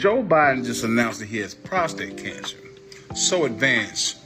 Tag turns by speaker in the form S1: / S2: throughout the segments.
S1: Joe Biden just announced that he has prostate cancer, so advanced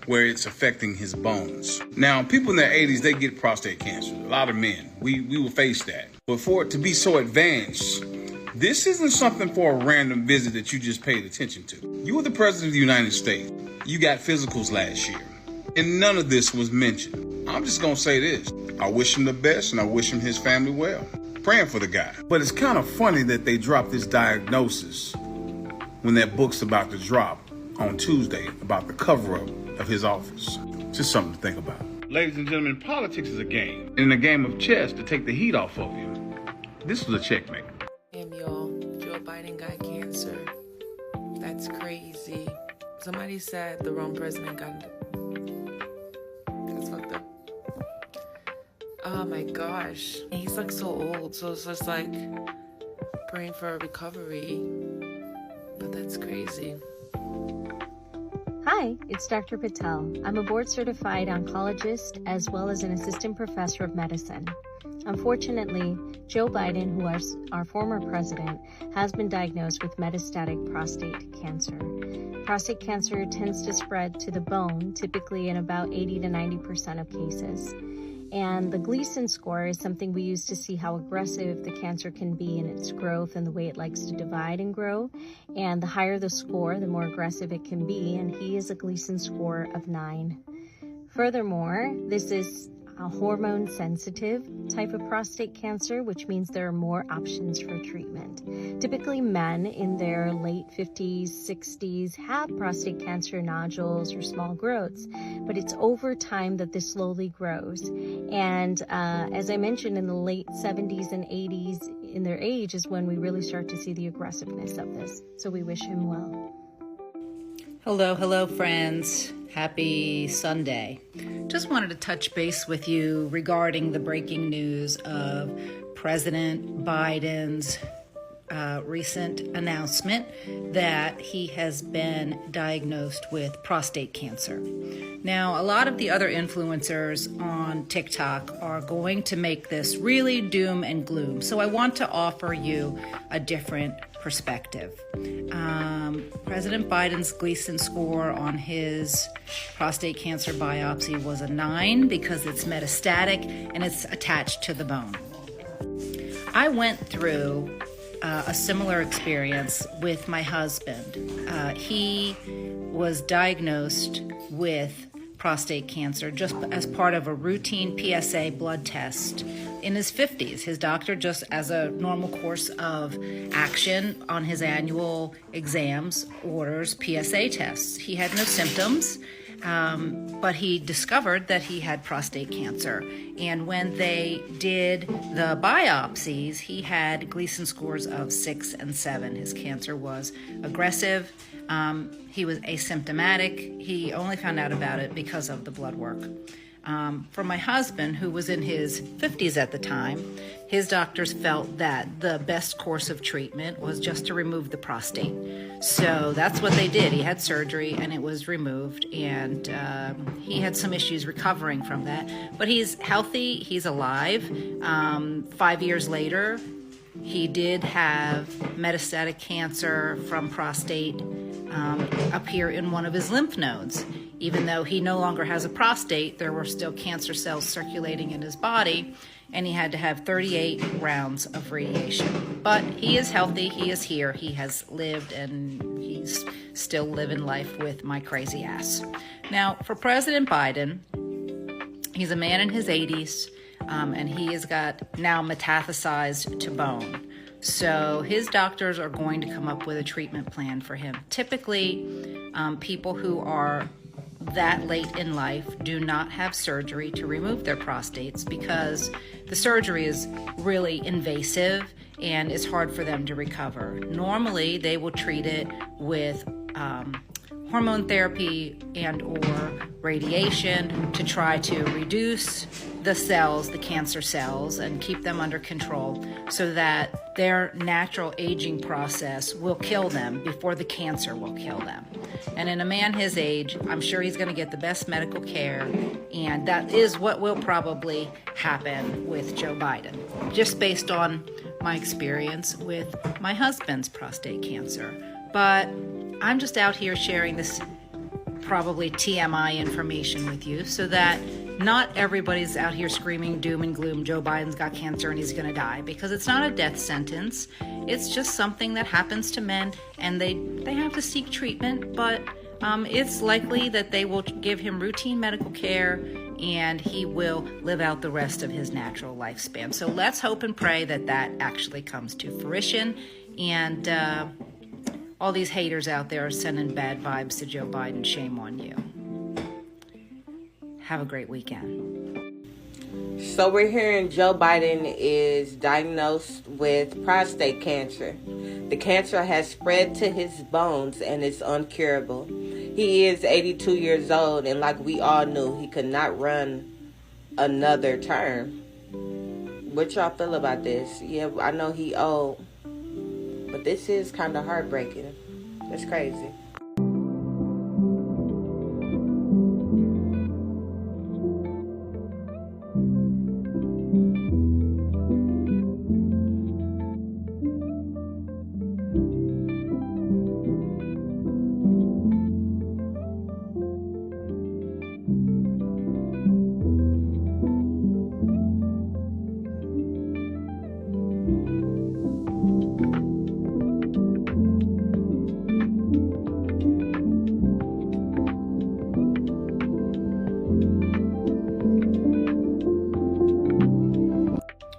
S1: where it's affecting his bones. Now, people in their 80s, they get prostate cancer. A lot of men, we will face that. But for it to be so advanced, this isn't something for a random visit that you just paid attention to. You were the president of the United States. You got physicals last year, and none of this was mentioned. I'm just gonna say this. I wish him the best, and I wish him his family well. Praying for the guy. But it's kind of funny that they dropped this diagnosis when that book's about to drop on Tuesday about the cover-up of his office. Just something to think about. Ladies and gentlemen, politics is a game. And in a game of chess, to take the heat off of you, this was a checkmate.
S2: Damn, y'all. Joe Biden got cancer. That's crazy. Somebody said the wrong president got it. That's fucked up. Oh my gosh. And he's like so old, so it's just like praying for a recovery. But that's crazy.
S3: Hi, it's Dr. Patel. I'm a board-certified oncologist as well as an assistant professor of medicine. Unfortunately, Joe Biden, who is our former president, has been diagnosed with metastatic prostate cancer. Prostate cancer tends to spread to the bone, typically in about 80 to 90% of cases. And the Gleason score is something we use to see how aggressive the cancer can be in its growth and the way it likes to divide and grow. And the higher the score, the more aggressive it can be. And he is a Gleason score of 9. Furthermore, this is a hormone-sensitive type of prostate cancer, which means there are more options for treatment. Typically, men in their late 50s, 60s have prostate cancer nodules or small growths, but it's over time that this slowly grows. And as I mentioned, in the late 70s and 80s, in their age, is when we really start to see the aggressiveness of this. So we wish him well.
S4: Hello, friends. Happy Sunday. Just wanted to touch base with you regarding the breaking news of President Biden's recent announcement that he has been diagnosed with prostate cancer. Now, a lot of the other influencers on TikTok are going to make this really doom and gloom. So I want to offer you a different perspective. President Biden's Gleason score on his prostate cancer biopsy was a 9 because it's metastatic and it's attached to the bone. I went through a similar experience with my husband. He was diagnosed with prostate cancer just as part of a routine PSA blood test in his 50s. His doctor, just as a normal course of action on his annual exams, orders PSA tests. He had no symptoms, but he discovered that he had prostate cancer. And when they did the biopsies, he had Gleason scores of 6 and 7. His cancer was aggressive. He was asymptomatic. He only found out about it because of the blood work. For my husband, who was in his 50s at the time, his doctors felt that the best course of treatment was just to remove the prostate. So that's what they did. He had surgery and it was removed, and he had some issues recovering from that. But he's healthy, he's alive. 5 years later, he did have metastatic cancer from prostate appear in one of his lymph nodes. Even though he no longer has a prostate, there were still cancer cells circulating in his body, and he had to have 38 rounds of radiation. But he is healthy, he is here, he has lived, and he's still living life with my crazy ass. Now, for President Biden, he's a man in his 80s, and he has got now metastasized to bone. So his doctors are going to come up with a treatment plan for him. Typically, people who are that late in life do not have surgery to remove their prostates because the surgery is really invasive and it's hard for them to recover. Normally, they will treat it with hormone therapy and or radiation to try to reduce the cells, the cancer cells, and keep them under control so that their natural aging process will kill them before the cancer will kill them. And in a man his age, I'm sure he's going to get the best medical care, and that is what will probably happen with Joe Biden, just based on my experience with my husband's prostate cancer. but I'm just out here sharing this probably TMI information with you so that not everybody's out here screaming doom and gloom, Joe Biden's got cancer and he's going to die, because it's not a death sentence. It's just something that happens to men, and they have to seek treatment, but it's likely that they will give him routine medical care and he will live out the rest of his natural lifespan. So let's hope and pray that that actually comes to fruition, and all these haters out there are sending bad vibes to Joe Biden. Shame on you. Have a great weekend.
S5: So we're hearing Joe Biden is diagnosed with prostate cancer. The cancer has spread to his bones and it's uncurable. He is 82 years old, and like we all knew, he could not run another term. What y'all feel about this? Yeah, I know he old, but this is kind of heartbreaking. It's crazy.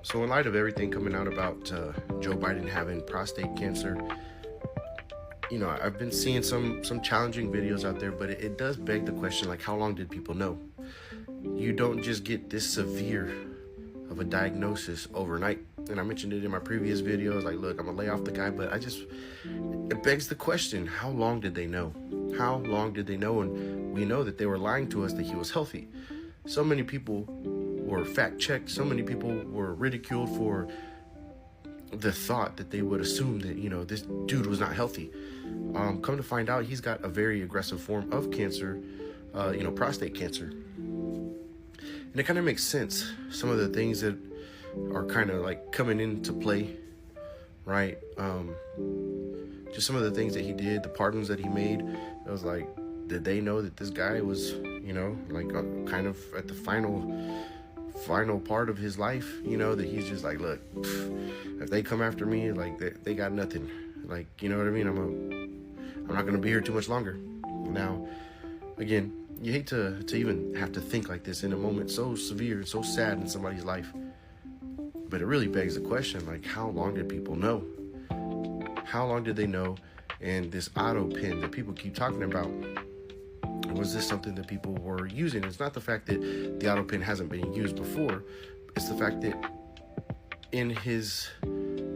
S6: So in light of everything coming out about Joe Biden having prostate cancer, you know, I've been seeing some challenging videos out there, but it does beg the question, like, how long did people know? You don't just get this severe of a diagnosis overnight. And I mentioned it in my previous videos, like, look, I'm gonna lay off the guy, but it begs the question, how long did they know? How long did they know? And we know that they were lying to us that he was healthy. So many people were fact-checked. So many people were ridiculed for the thought that they would assume that, you know, this dude was not healthy. Come to find out, he's got a very aggressive form of cancer, prostate cancer. And it kind of makes sense. Some of the things that are kind of like coming into play, right? Just some of the things that he did, the pardons that he made. It was like, did they know that this guy was, you know, like kind of at the final part of his life, you know, that he's just like, look, if they come after me, like they got nothing, like, you know what I mean? I'm not gonna be here too much longer. Now, again, you hate to even have to think like this in a moment so severe, so sad in somebody's life, but it really begs the question, like, how long did people know? How long did they know? And this auto pin that people keep talking about, was this something that people were using? It's not the fact that the auto pin hasn't been used before. It's the fact that in his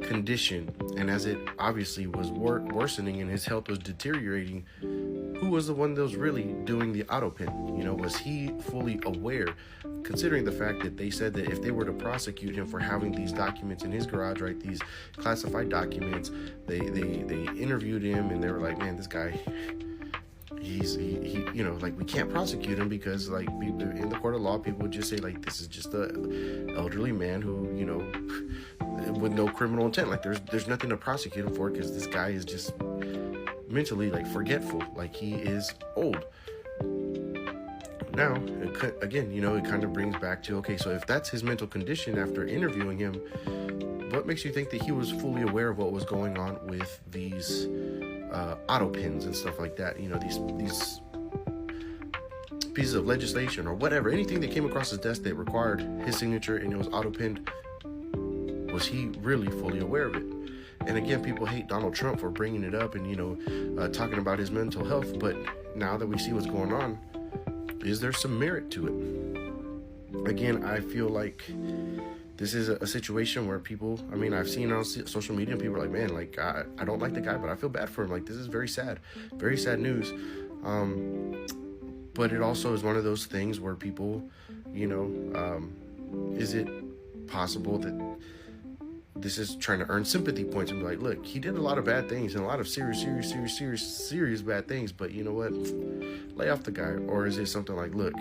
S6: condition, and as it obviously was worsening and his health was deteriorating, who was the one that was really doing the auto pin? You know, was he fully aware, considering the fact that they said that if they were to prosecute him for having these documents in his garage, right, these classified documents, they interviewed him and they were like, man, this guy, he you know, like, we can't prosecute him because, like, in the court of law, people would just say, like, this is just an elderly man who, you know, with no criminal intent. Like, there's nothing to prosecute him for because this guy is just mentally, like, forgetful. Like, he is old. Now, again, you know, it kind of brings back to, okay, so if that's his mental condition after interviewing him, what makes you think that he was fully aware of what was going on with these auto pins and stuff like that? You know, these pieces of legislation or whatever, anything that came across his desk that required his signature and it was auto pinned, was he really fully aware of it? And again, people hate Donald Trump for bringing it up and, you know, talking about his mental health, but now that we see what's going on, is there some merit to it? Again, I feel like this is a situation where people, I mean, I've seen on social media, and people are like, man, like, I don't like the guy, but I feel bad for him. Like, this is very sad news. But it also is one of those things where people, you know, is it possible that this is trying to earn sympathy points and be like, look, he did a lot of bad things and a lot of serious bad things, but you know what? Lay off the guy. Or is it something like, look,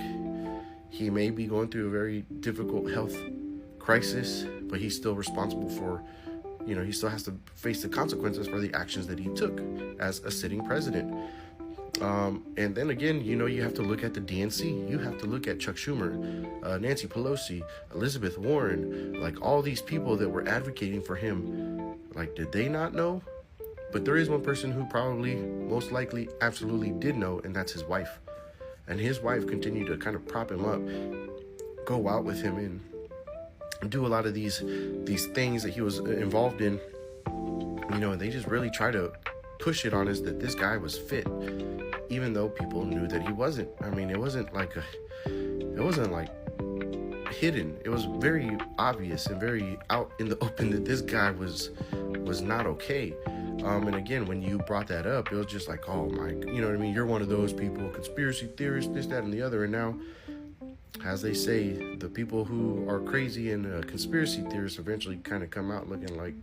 S6: he may be going through a very difficult health crisis, but he's still responsible for he still has to face the consequences for the actions that he took as a sitting president. And then again, you have to look at the DNC. You have to look at Chuck Schumer, Nancy Pelosi, Elizabeth Warren, like all these people that were advocating for him. Like, did they not know? But there is one person who probably, most likely, absolutely did know, and that's his wife. And his wife continued to kind of prop him up, go out with him, and do a lot of these things that he was involved in. And they just really try to push it on us that this guy was fit, even though people knew that he wasn't. I mean, it wasn't like hidden. It was very obvious and very out in the open that this guy was not okay. And again, when you brought that up, it was just like, oh my, you know what I mean? You're one of those people, conspiracy theorists, this, that, and the other. And now, as they say, the people who are crazy and conspiracy theorists eventually kind of come out looking like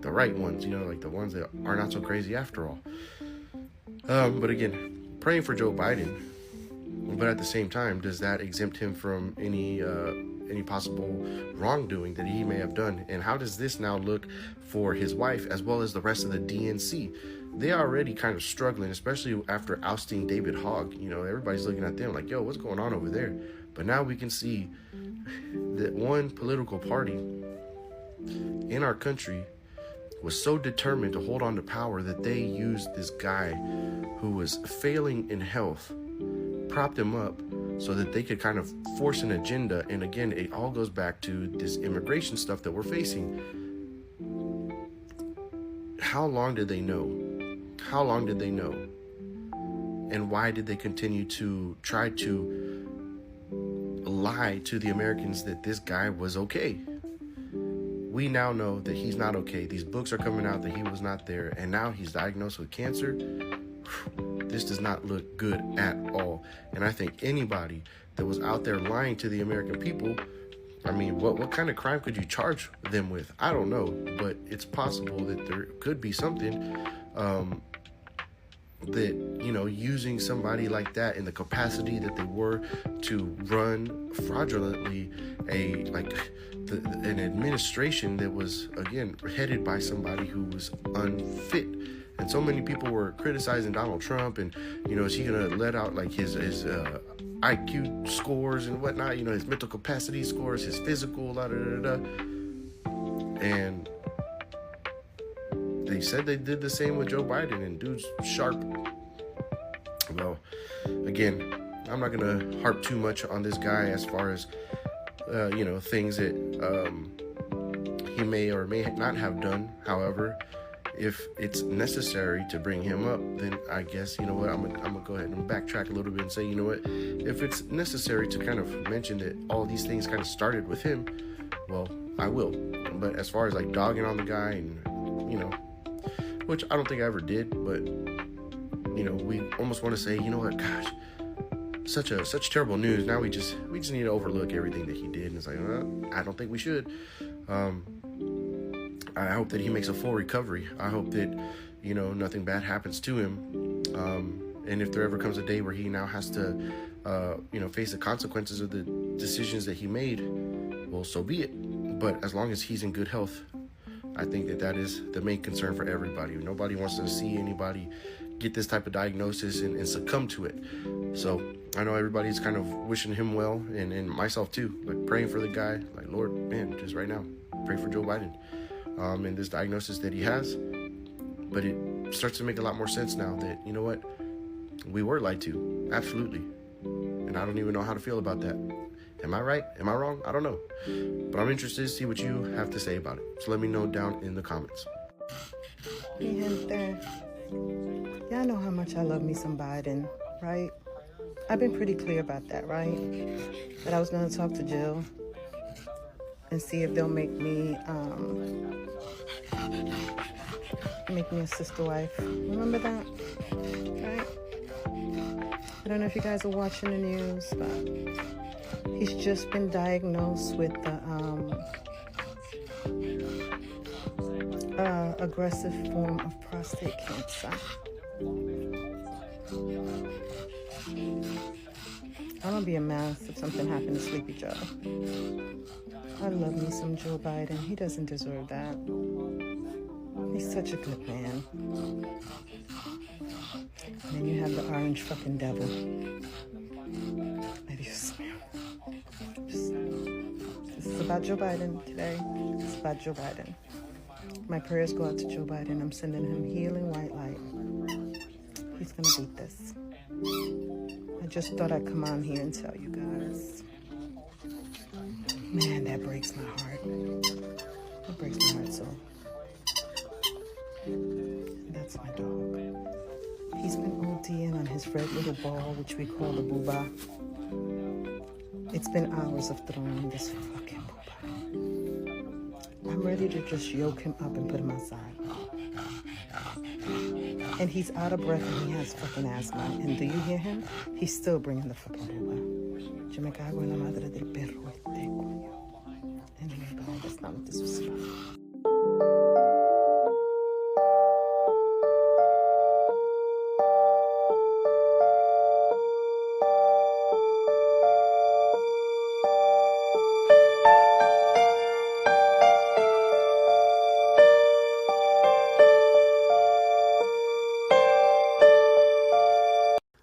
S6: the right ones, like the ones that are not so crazy after all. But again, praying for Joe Biden. But at the same time, does that exempt him from any possible wrongdoing that he may have done? And how does this now look for his wife as well as the rest of the DNC? They are already kind of struggling, especially after ousting David Hogg. Everybody's looking at them like, yo, what's going on over there? But now we can see that one political party in our country was so determined to hold on to power that they used this guy who was failing in health, propped him up so that they could kind of force an agenda. And again, it all goes back to this immigration stuff that we're facing. How long did they know? How long did they know? And why did they continue to try to lie to the Americans that this guy was okay? We now know that he's not okay. These books are coming out that he was not there, and now he's diagnosed with cancer. This does not look good at all. And I think anybody that was out there lying to the American people, I mean, what kind of crime could you charge them with? I don't know, but it's possible that there could be something that, using somebody like that in the capacity that they were to run fraudulently an administration that was, again, headed by somebody who was unfit. And so many people were criticizing Donald Trump and, is he going to let out like his IQ scores and whatnot, his mental capacity scores, his physical, And they said they did the same with Joe Biden, and dude's sharp. Well, again, I'm not going to harp too much on this guy as far as, things that he may or may not have done. However, if it's necessary to bring him up, then I guess, I'm gonna go ahead and backtrack a little bit and say, if it's necessary to kind of mention that all these things kind of started with him, well, I will. But as far as like dogging on the guy and, which I don't think I ever did, but, we almost want to say, gosh, such terrible news. Now we just need to overlook everything that he did. And it's like, I don't think we should. I hope that he makes a full recovery. I hope that, nothing bad happens to him. And if there ever comes a day where he now has to, face the consequences of the decisions that he made, well, so be it. But as long as he's in good health, I think that is the main concern for everybody. Nobody wants to see anybody get this type of diagnosis and succumb to it. So I know everybody's kind of wishing him well, and myself too, like praying for the guy. Like, Lord, man, just right now, pray for Joe Biden. And this diagnosis that he has. But it starts to make a lot more sense now that, we were lied to. Absolutely. And I don't even know how to feel about that. Am I right? Am I wrong? I don't know. But I'm interested to see what you have to say about it. So let me know down in the comments.
S7: Hey, gente. Y'all know how much I love me some Biden, right? I've been pretty clear about that, right? That I was going to talk to Jill and see if they'll make me a sister wife. Remember that? Right? I don't know if you guys are watching the news, but he's just been diagnosed with the aggressive form of prostate cancer. I'm gonna be a mess if something happened to Sleepy Joe. I love me some Joe Biden. He doesn't deserve that. He's such a good man. And then you have the orange fucking devil. Maybe you smell. This is about Joe Biden today. It's about Joe Biden. My prayers go out to Joe Biden. I'm sending him healing white light. He's gonna beat this. I just thought I'd come on here and tell you guys. Man, that breaks my heart. That breaks my heart so. That's my dog. He's been ODing on his red little ball, which we call the booba. It's been hours of throwing this fucking booba. I'm ready to just yoke him up and put him outside. And he's out of breath and he has fucking asthma. And do you hear him? He's still bringing the fucking booba. Yo me cago en la madre del perro este, coño. Anyway, bye. That's not what this was about.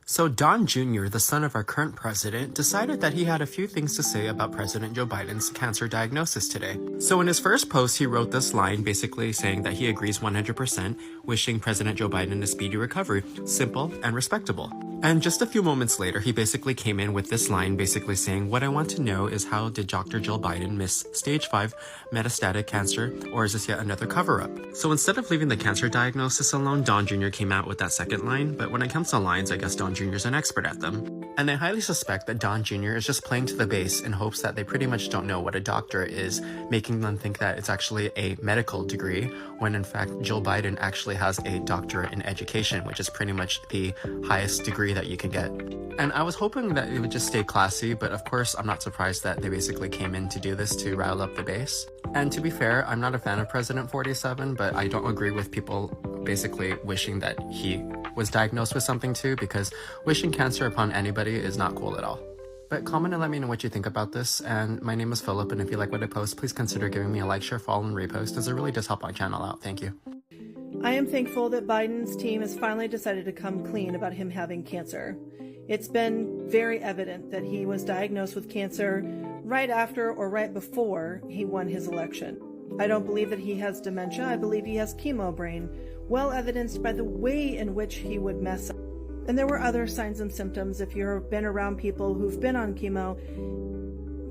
S8: So Don Jr., the son of our current president, decided that he had a few things to say about President Joe Biden's cancer diagnosis today. So in his first post, he wrote this line basically saying that he agrees 100%, wishing President Joe Biden a speedy recovery, simple and respectable. And just a few moments later, he basically came in with this line basically saying, what I want to know is how did Dr. Joe Biden miss stage 5 metastatic cancer, or is this yet another cover-up? So instead of leaving the cancer diagnosis alone, Don Jr. came out with that second line, but when it comes to lines, I guess Don Jr. is an expert at them. And I highly suspect that Don Jr. is just playing to the base in hopes that they pretty much don't know what a doctor is, making them think that it's actually a medical degree, when in fact Joe Biden actually has a doctorate in education, which is pretty much the highest degree that you can get. And I was hoping that it would just stay classy, but of course I'm not surprised that they basically came in to do this to rile up the base. And to be fair, I'm not a fan of President 47, but I don't agree with people basically wishing that he was diagnosed with something too, because wishing cancer upon anybody is not cool at all. But comment and let me know what you think about this. And my name is Philip, and if you like what I post, please consider giving me a like, share, follow, and repost, as it really does help my channel out. Thank you.
S9: I am thankful that Biden's team has finally decided to come clean about him having cancer. It's been very evident that he was diagnosed with cancer right after or right before he won his election. I don't believe that he has dementia. I believe he has chemo brain, well evidenced by the way in which he would mess up. And there were other signs and symptoms. If you've been around people who've been on chemo,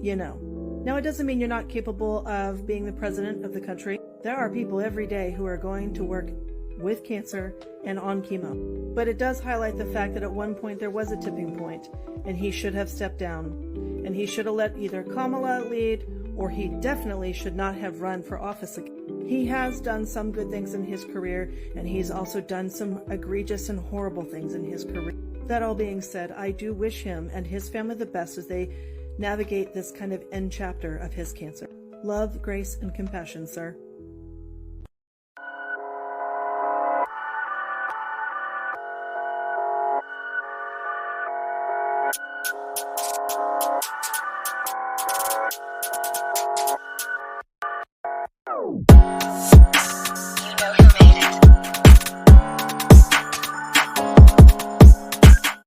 S9: you know. Now, it doesn't mean you're not capable of being the president of the country. There are people every day who are going to work with cancer and on chemo. But it does highlight the fact that at one point there was a tipping point, and he should have stepped down. And he should have let either Kamala lead, or he definitely should not have run for office again. He has done some good things in his career, and he's also done some egregious and horrible things in his career. That all being said, I do wish him and his family the best as they navigate this kind of end chapter of his cancer. Love, grace, and compassion, sir.